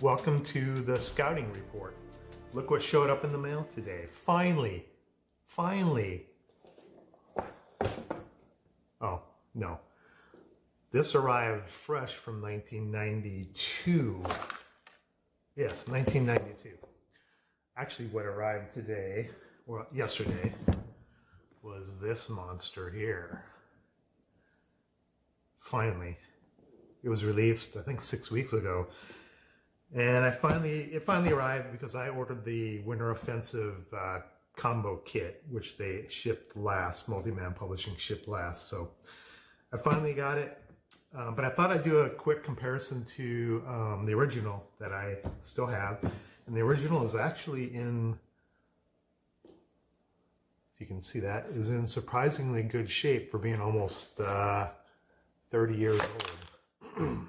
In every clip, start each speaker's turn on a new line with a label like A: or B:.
A: Welcome to the scouting report. Look what showed up in the mail today. Finally. Oh, no. This arrived fresh from 1992. Yes, 1992. Actually, what arrived today, or yesterday, was this monster here. Finally. It was released, I think, 6 weeks ago. And it finally arrived because I ordered the Winter Offensive combo kit, which they shipped last. Multi-Man Publishing shipped last. So I finally got it. But I thought I'd do a quick comparison to the original that I still have. And the original is actually in, if you can see that, is in surprisingly good shape for being almost 30 years old.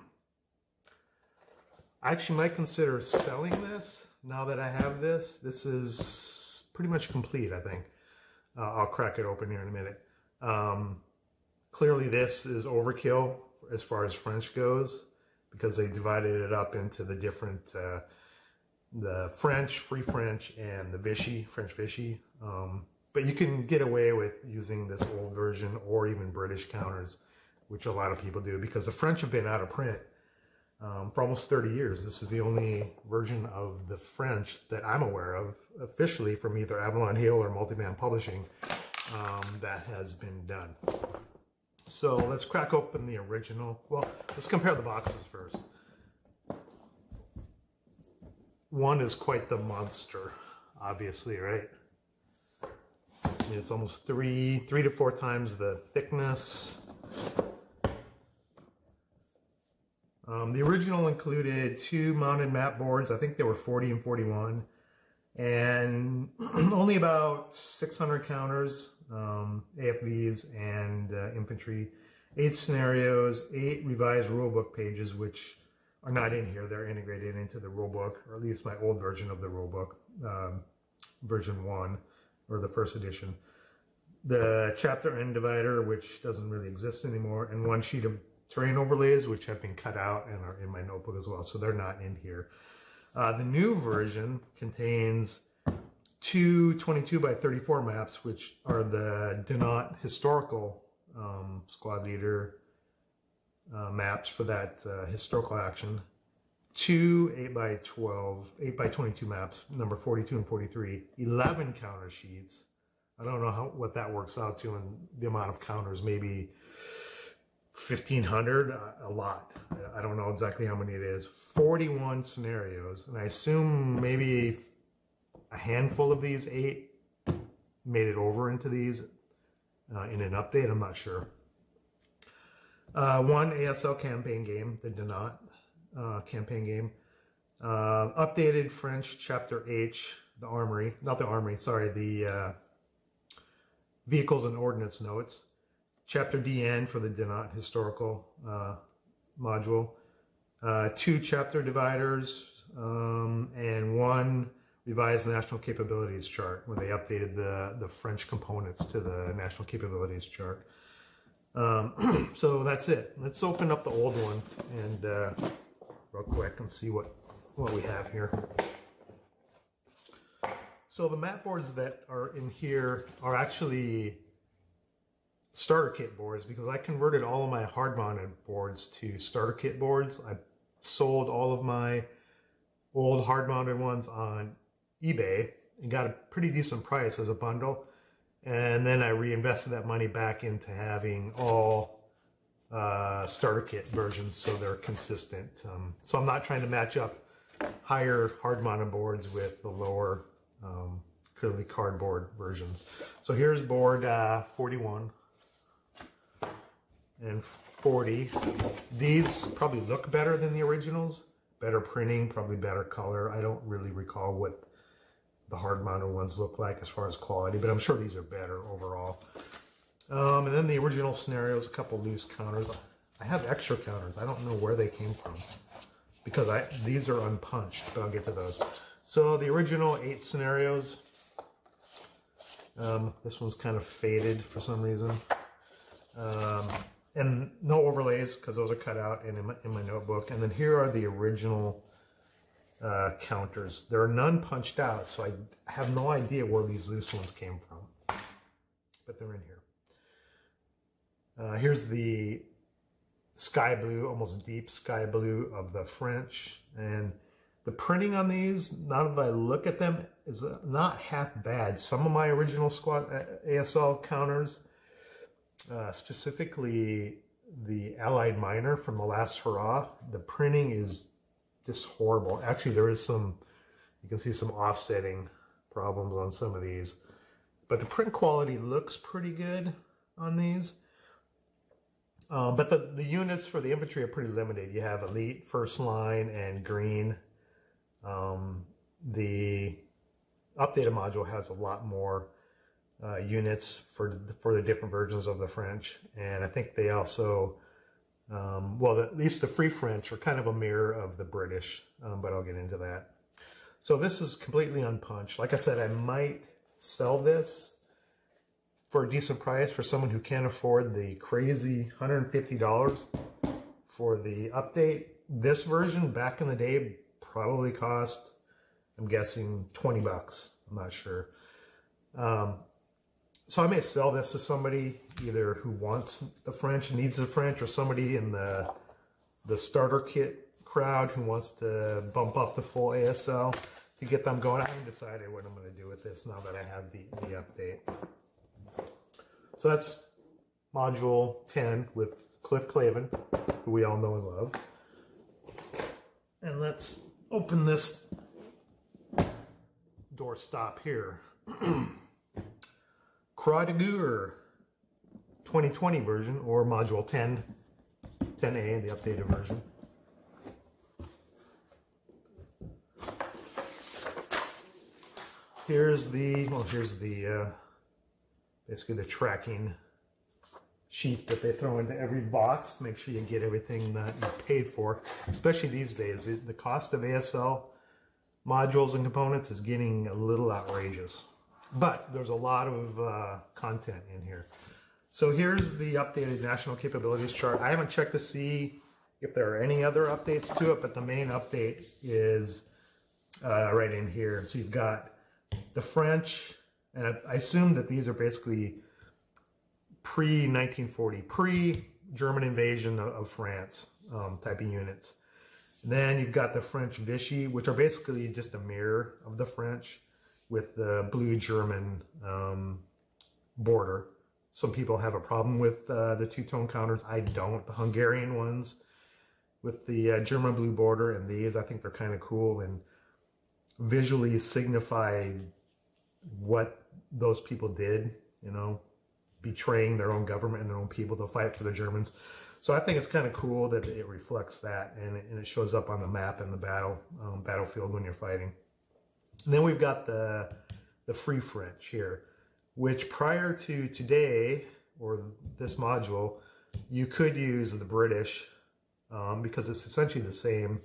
A: I actually might consider selling this now that I have this. This is pretty much complete, I think. I'll crack it open here in a minute. Clearly this is overkill as far as French goes because they divided it up into the different, the French, Free French, and the Vichy, French Vichy. But you can get away with using this old version or even British counters, which a lot of people do because the French have been out of print for almost 30 years. This is the only version of the French that I'm aware of officially from either Avalon Hill or Multi-Man Publishing that has been done. So let's crack open the original. Well, let's compare the boxes first. One is quite the monster, obviously, right? I mean, it's almost three to four times the thickness. The original included 2 mounted map boards. I think they were 40 and 41. And only about 600 counters, AFVs and infantry. 8 scenarios, 8 revised rulebook pages, which are not in here. They're integrated into the rulebook, or at least my old version of the rulebook, version 1, or the first edition. The chapter end divider, which doesn't really exist anymore, and 1 sheet of terrain overlays, which have been cut out and are in my notebook as well, so they're not in here. The new version contains 2 22 by 34 maps, which are the Dinant historical squad leader maps for that historical action. 2 8 by 12, 8 by 22 maps, number 42 and 43. 11 counter sheets. I don't know what that works out to in the amount of counters, maybe 1,500, a lot. I don't know exactly how many it is. 41 scenarios, and I assume maybe a handful of these 8 made it over into these in an update. I'm not sure. 1 ASL campaign game, the Dinant campaign game. Updated French Chapter H, the Armory, not the Armory, sorry, the Vehicles and Ordnance Notes. Chapter DN for the Dinant historical module, 2 chapter dividers, and 1 revised national capabilities chart where they updated the French components to the national capabilities chart. So that's it. Let's open up the old one and real quick and see what we have here. So the map boards that are in here are actually starter kit boards because I converted all of my hard-mounted boards to starter kit boards. I sold all of my old hard-mounted ones on eBay and got a pretty decent price as a bundle. And then I reinvested that money back into having all starter kit versions so they're consistent. So I'm not trying to match up higher hard-mounted boards with the lower clearly cardboard versions. So here's board 41. And 40. These probably look better than the originals. Better printing, probably better color. I don't really recall what the hard-mounted ones look like as far as quality, but I'm sure these are better overall. And then the original scenarios, a couple loose counters. I have extra counters. I don't know where they came from because these are unpunched, but I'll get to those. So the original 8 scenarios. This one's kind of faded for some reason. And no overlays because those are cut out in my notebook. And then here are the original counters. There are none punched out, so I have no idea where these loose ones came from, but they're in here. Here's the sky blue, almost deep sky blue of the French, and the printing on these, now that I look at them, is not half bad. Some of my original squad ASL counters, specifically the Allied Minor from the last hurrah, the printing is just horrible. Actually, there is some, you can see some offsetting problems on some of these, but the print quality looks pretty good on these. But the units for the infantry are pretty limited. You have elite, first line, and green. The updated module has a lot more units for the different versions of the French, and I think they also, well, at least the Free French are kind of a mirror of the British, but I'll get into that. So this is completely unpunched. Like I said, I might sell this for a decent price for someone who can't afford the crazy $150 for the update. This version back in the day probably cost, I'm guessing, 20 bucks. I'm not sure. So I may sell this to somebody either who wants the French, needs the French, or somebody in the starter kit crowd who wants to bump up to full ASL to get them going. I haven't decided what I'm going to do with this now that I have the update. So that's module 10 with Cliff Clavin, who we all know and love. And let's open this door stop here. Croix de Guerre 2020 version, or module 10, 10A, the updated version. Here's the, well, here's the basically the tracking sheet that they throw into every box to make sure you get everything that you paid for. Especially these days, the cost of ASL modules and components is getting a little outrageous. But there's a lot of content in here. So here's the updated national capabilities chart. I haven't checked to see if there are any other updates to it, but the main update is right in here. So you've got the French, and I assume that these are basically pre-1940, pre-German invasion of France type of units. And then you've got the French Vichy, which are basically just a mirror of the French with the blue German border. Some people have a problem with the two-tone counters. I don't. The Hungarian ones with the German blue border, and these, I think they're kind of cool and visually signify what those people did, you know, betraying their own government and their own people to fight for the Germans. So I think it's kind of cool that it reflects that, and it shows up on the map in the battlefield when you're fighting. And then we've got the Free French here, which prior to today, or this module, you could use the British because it's essentially the same.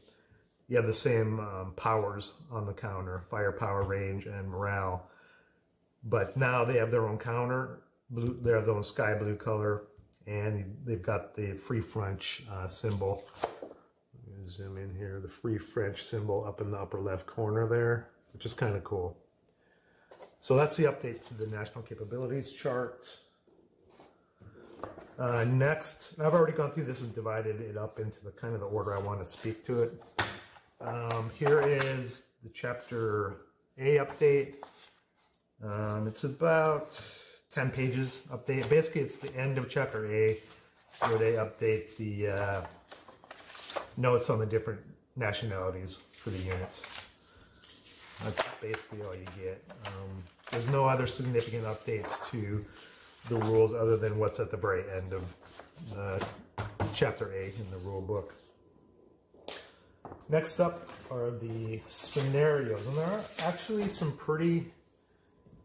A: You have the same powers on the counter, firepower, range, and morale. But now they have their own counter, blue, they have their own sky blue color, and they've got the Free French symbol. Let me zoom in here, the Free French symbol up in the upper left corner there, which is kind of cool. So that's the update to the national capabilities chart. Next, I've already gone through this and divided it up into the kind of the order I want to speak to it. Here is the Chapter A update. It's about 10 pages update. Basically, it's the end of Chapter A where they update the notes on the different nationalities for the units. That's basically all you get. There's no other significant updates to the rules other than what's at the very end of Chapter A in the rule book. Next up are the scenarios, and there are actually some pretty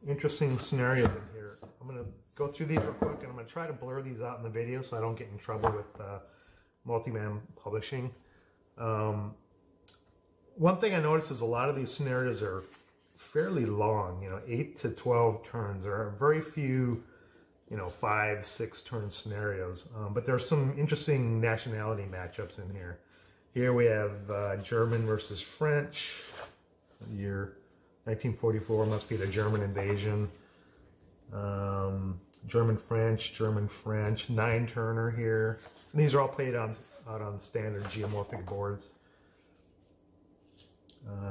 A: interesting scenarios in here. I'm going to go through these real quick, and I'm going to try to blur these out in the video so I don't get in trouble with multi-man publishing. One thing I noticed is a lot of these scenarios are fairly long, 8 to 12 turns. There are very few, 5, 6 turn scenarios, but there are some interesting nationality matchups in here. Here we have German versus French. Year 1944 must be the German invasion. German-French, German-French, 9-turner here. And these are all played out on standard geomorphic boards.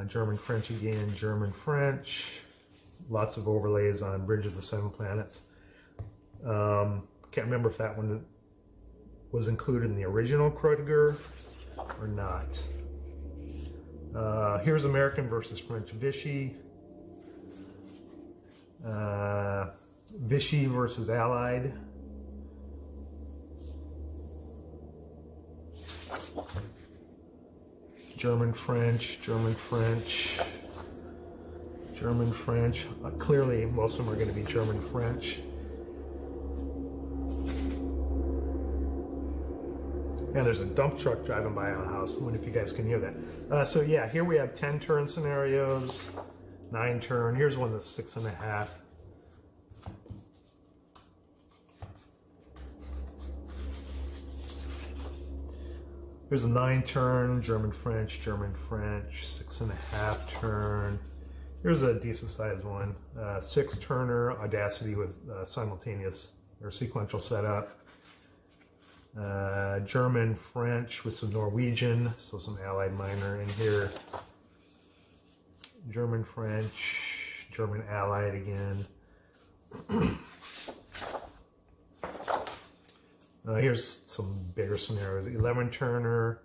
A: German-French again, German-French. Lots of overlays on Bridge of the Seven Planets. Can't remember if that one was included in the original Croix de Guerre or not. Here's American versus French Vichy. Vichy versus Allied. German-French, German-French, German-French. Clearly, most of them are going to be German-French. And there's a dump truck driving by on the house. I wonder if you guys can hear that. So yeah, here we have 10-turn scenarios, 9-turn. Here's one that's 6.5. Here's a 9-turn, German-French, German-French, 6.5 turn. Here's a decent sized one, 6-turner, Audacity with simultaneous or sequential setup. German-French with some Norwegian, so some Allied minor in here. German-French, German-Allied again. Here's some bigger scenarios: 11-turner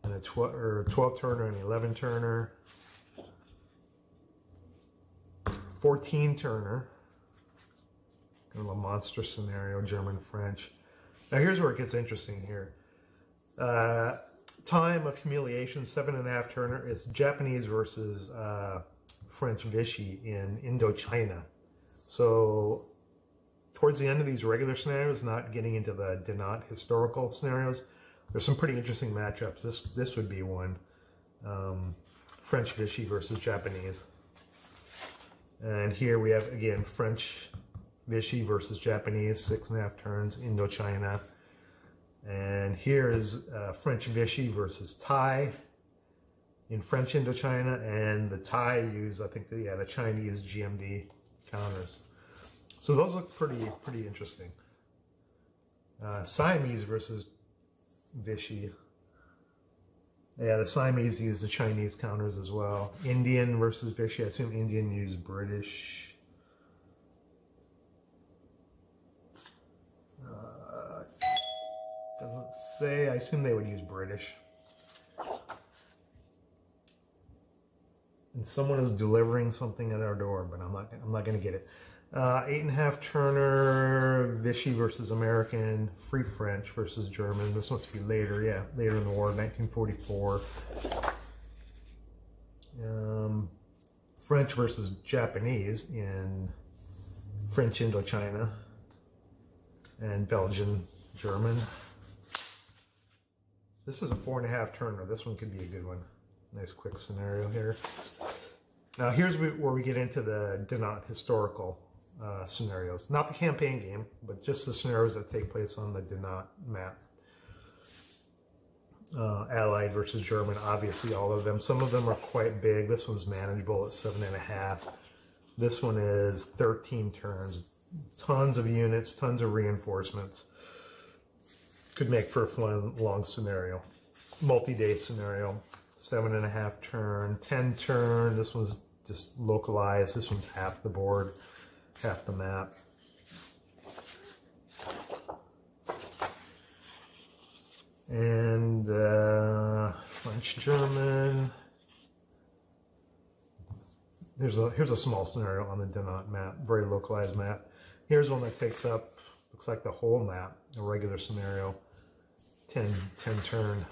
A: and a 12-turner and 11-turner. 14-turner, kind of a monster scenario, German-French. Now here's where it gets interesting here. Time of humiliation, 7.5-turner. It's Japanese versus French Vichy in Indochina. So towards the end of these regular scenarios, not getting into the Dinant historical scenarios, there's some pretty interesting matchups. This would be one. French Vichy versus Japanese. And here we have, again, French Vichy versus Japanese, 6.5 turns, Indochina. And here is French Vichy versus Thai in French Indochina. And the Thai use, I think, the Chinese GMD counters. So those look pretty interesting. Siamese versus Vichy. Yeah, the Siamese use the Chinese counters as well. Indian versus Vichy. I assume Indian use British. Doesn't say. I assume they would use British. And someone is delivering something at our door, but I'm not going to get it. 8.5-turner, Vichy versus American, Free French versus German. This must be later, yeah, later in the war, 1944. French versus Japanese in French Indochina, and Belgian German. This is a 4.5-turner. This one could be a good one. Nice quick scenario here. Now here's where we get into the Dinant historical scenarios. Not the campaign game, but just the scenarios that take place on the Dinant map. Allied versus German, obviously all of them. Some of them are quite big. This one's manageable at 7.5. This one is 13 turns. Tons of units, tons of reinforcements. Could make for a fun, long scenario. Multi-day scenario. 7.5 turn, 10 turn. This one's just localized. This one's half the board, half the map. And French German. Here's a small scenario on the Dinant map, very localized map. Here's one that takes up, looks like the whole map, a regular scenario, 10 turn.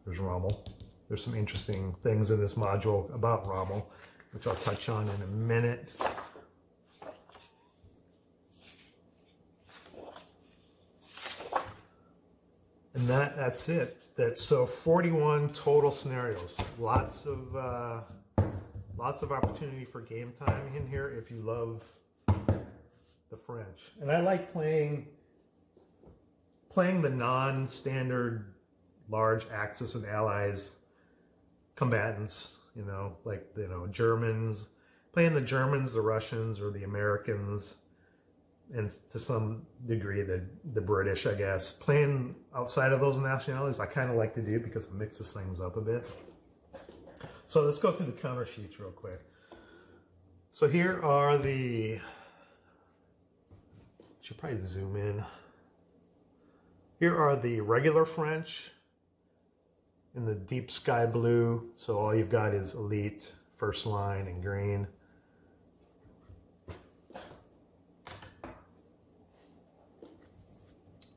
A: There's Rommel. There's some interesting things in this module about Rommel, which I'll touch on in a minute. And that's it. So 41 total scenarios. Lots of lots of opportunity for game time in here if you love the French. And I like playing the non-standard large Axis and Allies combatants, you know, like, you know, Germans, playing the Germans, the Russians, or the Americans, and to some degree the British, I guess. Playing outside of those nationalities, I kind of like to do because it mixes things up a bit. So let's go through the counter sheets real quick. So here are the, should probably zoom in. Here are the regular French in the deep sky blue. So all you've got is elite, first line, and green.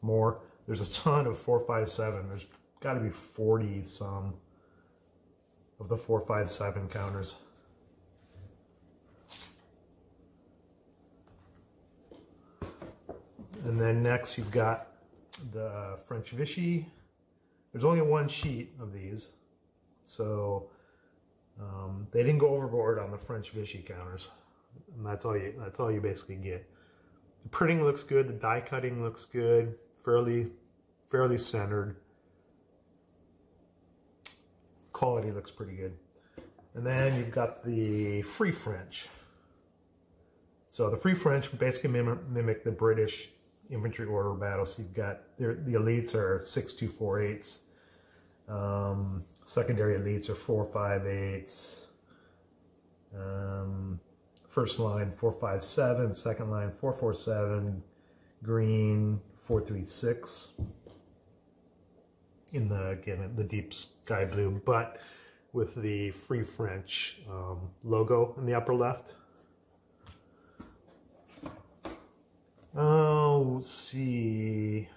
A: More. There's a ton of 457. There's got to be 40 some of the 457 counters. And then next you've got the French Vichy. There's only one sheet of these, so they didn't go overboard on the French Vichy counters, and that's all you basically get. The printing looks good, the die cutting looks good, fairly centered. Quality looks pretty good. And then you've got the Free French. So the Free French basically mimic the British infantry order battle. So you've got the elites are 6-2-4-8s. Secondary elites are 4-5-8s. First line 4-5-7. Second line 4-4-7. Green 4-3-6. In the deep sky blue, but with the Free French logo in the upper left. Oh, let's see.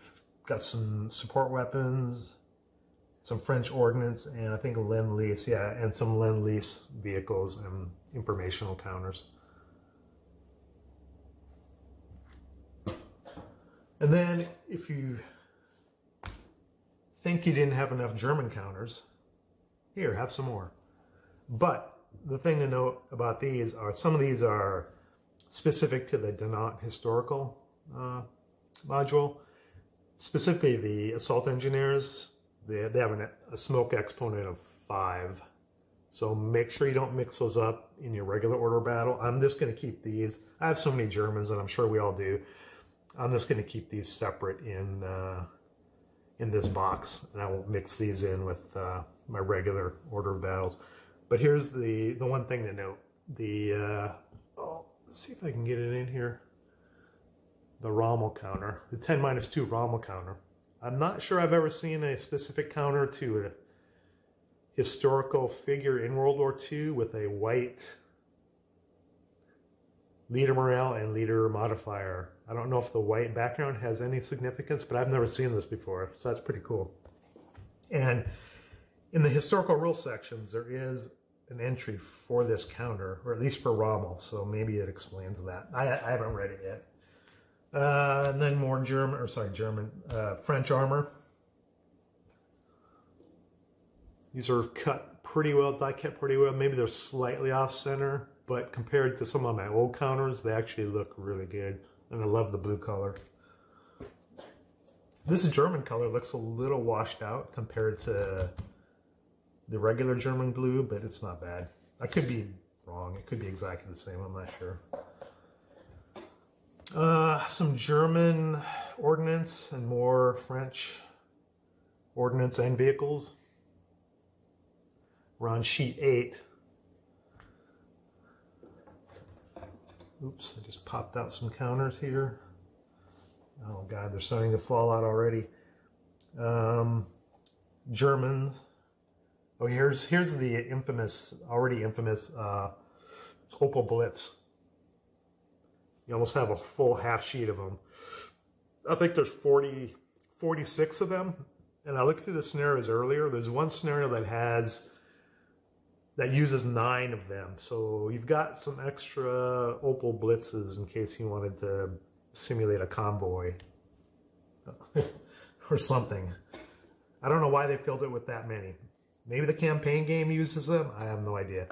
A: Got some support weapons, some French ordnance, and I think Lend-Lease, yeah, and some Lend-Lease vehicles and informational counters. And then if you think you didn't have enough German counters, here, have some more. But the thing to note about these are some of these are specific to the Dinant historical module. Specifically, the assault engineers, they have a smoke exponent of 5. So make sure you don't mix those up in your regular order battle. I'm just going to keep these. I have so many Germans, and I'm sure we all do. I'm just going to keep these separate in this box, and I won't mix these in with my regular order of battles. But here's the one thing to note. Let's see if I can get it in here. The Rommel counter, the 10-2 Rommel counter. I'm not sure I've ever seen a specific counter to a historical figure in World War II with a white leader morale and leader modifier. I don't know if the white background has any significance, but I've never seen this before, so that's pretty cool. And in the historical rule sections, there is an entry for this counter, or at least for Rommel, so maybe it explains that. I haven't read it yet. And then more French armor. These are cut pretty well, die cut pretty well. Maybe they're slightly off center, but compared to some of my old counters, they actually look really good. And I love the blue color. This German color looks a little washed out compared to the regular German blue, but it's not bad. I could be wrong. It could be exactly the same. I'm not sure. Some German ordnance and more French ordnance and vehicles. We're on sheet 8. Oops, I just popped out some counters here. Oh God, they're starting to fall out already. Germans. Oh, here's the already infamous Opel Blitz. You almost have a full half sheet of them. I think there's 46 of them. And I looked through the scenarios earlier. There's one scenario that uses 9 of them. So you've got some extra Opel Blitzes in case you wanted to simulate a convoy or something. I don't know why they filled it with that many. Maybe the campaign game uses them. I have no idea.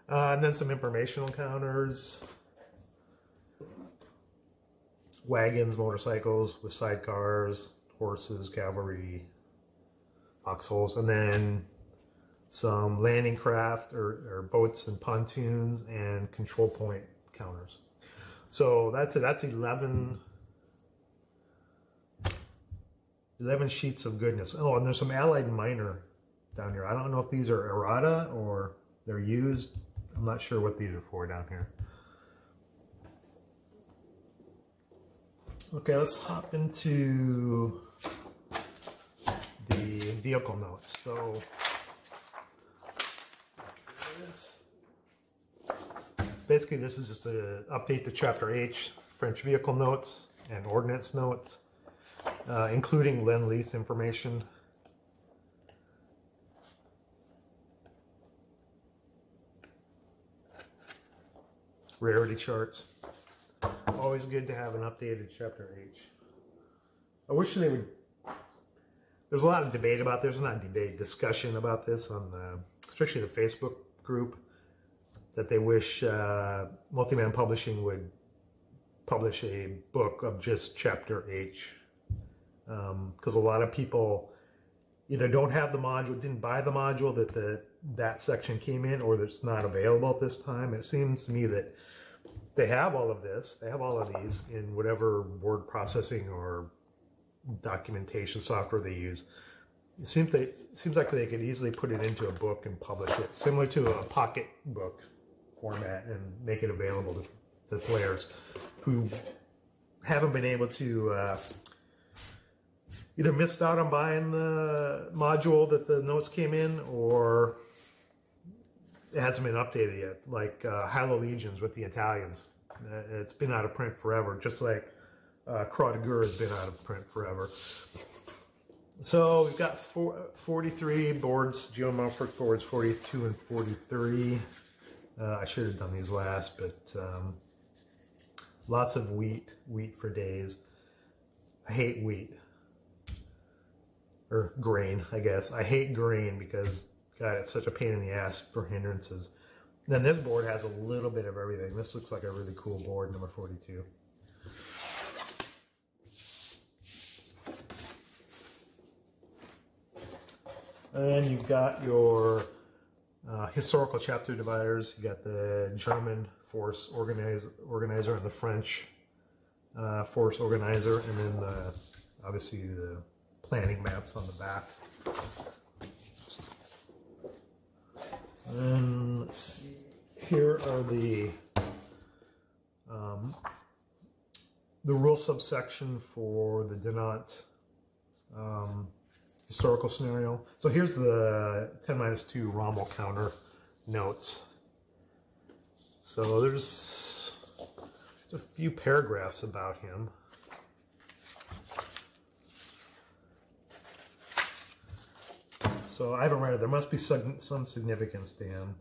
A: And then some informational counters. Wagons, motorcycles with sidecars, horses, cavalry, foxholes, and then some landing craft or boats and pontoons and control point counters. So that's 11 sheets of goodness. Oh, and there's some Allied minor down here. I don't know if these are errata or they're used. I'm not sure what these are for down here. Okay, let's hop into the vehicle notes. So basically this is just an update to Chapter H, French vehicle notes and ordnance notes, including Lend-Lease information. Rarity charts. Always good to have an updated Chapter H. I wish they would. There's a lot of debate about this. There's not debate, discussion about this on especially the Facebook group, that they wish Multiman Publishing would publish a book of just Chapter H. Because a lot of people either don't have the module, didn't buy the module that section came in, or that's not available at this time. It seems to me that they have all of this, they have all of these in whatever word processing or documentation software they use. It seems like they could easily put it into a book and publish it, similar to a pocket book format, and make it available to players who haven't been able to either missed out on buying the module that the notes came in, or it hasn't been updated yet, like Halo Legions with the Italians. It's been out of print forever, just like Croix de Guerre has been out of print forever. So we've got 43 boards, geomorphic boards, 42 and 43. I should have done these last, but lots of wheat for days. I hate wheat, or grain, I guess. I hate grain because, God, it's such a pain in the ass for hindrances. Then this board has a little bit of everything. This looks like a really cool board, number 42. And then you've got your historical chapter dividers. You got the German force organizer and the French force organizer, and then obviously the planning maps on the back. And let's see, here are the rule subsection for the Dinant historical scenario. So here's the 10-2 Rommel counter notes. So there's a few paragraphs about him. So I haven't read it. There must be some significance to him,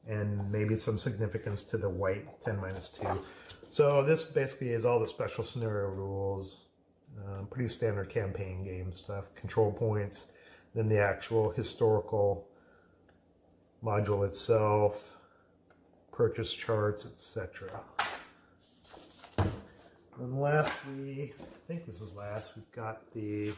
A: and maybe some significance to the white 10-2. So this basically is all the special scenario rules, pretty standard campaign game stuff, control points, then the actual historical module itself, purchase charts, etc. And lastly, I think this is last, we've got the,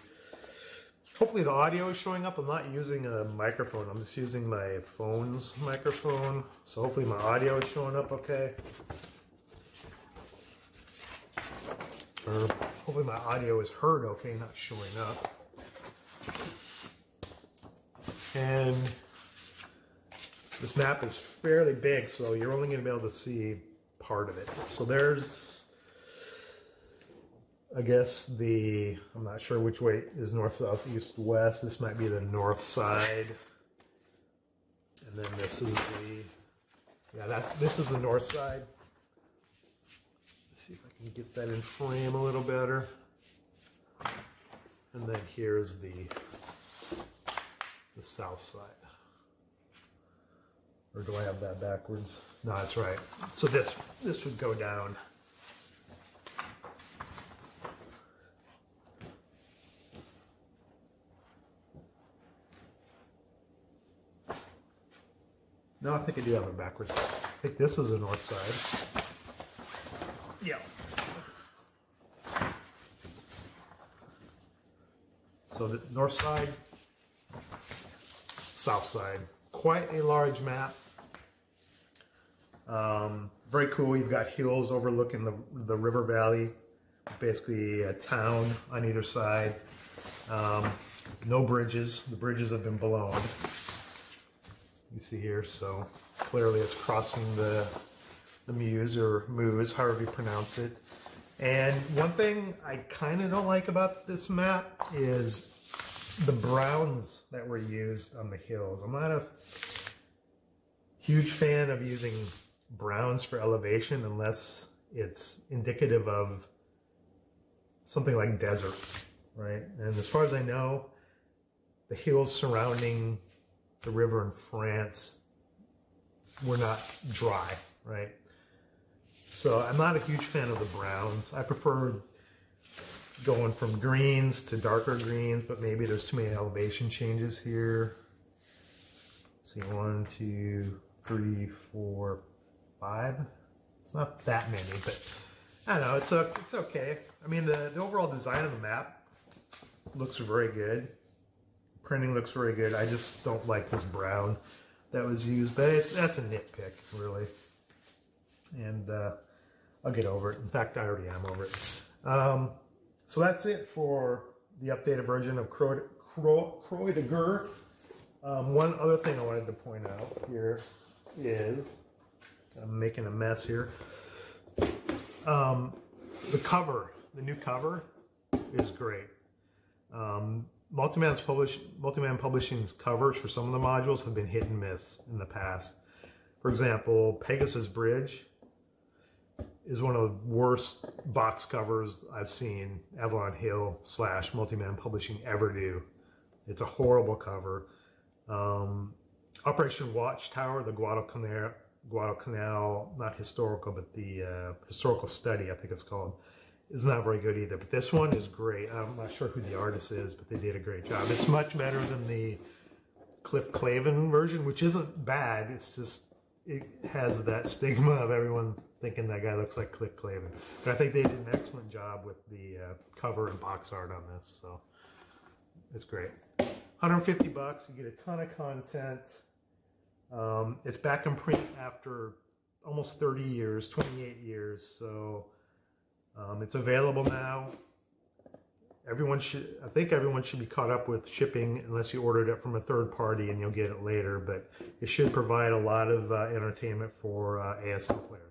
A: hopefully the audio is showing up. I'm not using a microphone, I'm just using my phone's microphone. So hopefully my audio is showing up okay. Or hopefully my audio is heard okay, not showing up. And this map is fairly big, so you're only going to be able to see part of it. So there's, I guess, I'm not sure which way is north, south, east, west. This might be the north side. And then this is this is the north side. Let's see if I can get that in frame a little better. And then here's the south side. Or do I have that backwards? No, that's right. So this would go down. No, I think I do have it backwards. I think this is the north side. Yeah. So the north side, south side. Quite a large map. Very cool. You've got hills overlooking the river valley. Basically a town on either side. No bridges. The bridges have been blown. You see here, so clearly it's crossing the Meuse or Meuse, however you pronounce it. And one thing I kind of don't like about this map is the browns that were used on the hills. I'm not a huge fan of using browns for elevation unless it's indicative of something like desert, right? And as far as I know, the hills surrounding the river in France were not dry, right? So I'm not a huge fan of the browns. I prefer going from greens to darker greens, but maybe there's too many elevation changes here. Let's see, 1, 2, 3, 4, 5. It's not that many, but I don't know, it's okay. I mean, the overall design of the map looks very good. Printing looks very good. I just don't like this brown that was used, but that's a nitpick, really. And I'll get over it. In fact, I already am over it. So that's it for the updated version of Croix de Guerre. One other thing I wanted to point out here is, I'm making a mess here. The cover, the new cover is great. Multiman Publishing's covers for some of the modules have been hit and miss in the past. For example, Pegasus Bridge is one of the worst box covers I've seen Avalon Hill / Multiman Publishing ever do. It's a horrible cover. Operation Watchtower, the Guadalcanal, not historical, but the historical study, I think it's called, is not very good either. But this one is great. I'm not sure who the artist is, but they did a great job. It's much better than the Cliff Clavin version, which isn't bad. It's just, it has that stigma of everyone thinking that guy looks like Cliff Clavin. But I think they did an excellent job with the cover and box art on this, so it's great. 150 bucks, you get a ton of content. It's back in print after almost 30 years, 28 years, so it's available now. I think everyone should be caught up with shipping unless you ordered it from a third party and you'll get it later, but it should provide a lot of entertainment for ASL players.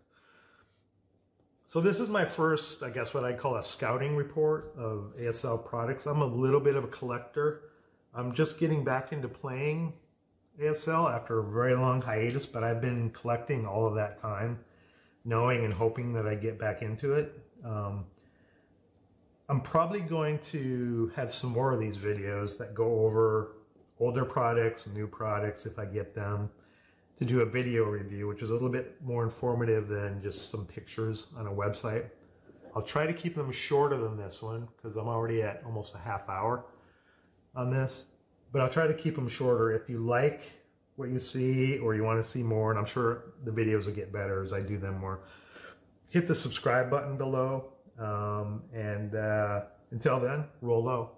A: So this is my first, I guess what I call a scouting report of ASL products. I'm a little bit of a collector. I'm just getting back into playing ASL after a very long hiatus, but I've been collecting all of that time, knowing and hoping that I get back into it. I'm probably going to have some more of these videos that go over older products, new products, if I get them, to do a video review, which is a little bit more informative than just some pictures on a website. I'll try to keep them shorter than this one because I'm already at almost a half hour on this, but I'll try to keep them shorter. If you like what you see or you want to see more, and I'm sure the videos will get better as I do them more, hit the subscribe button below. Until then, roll low.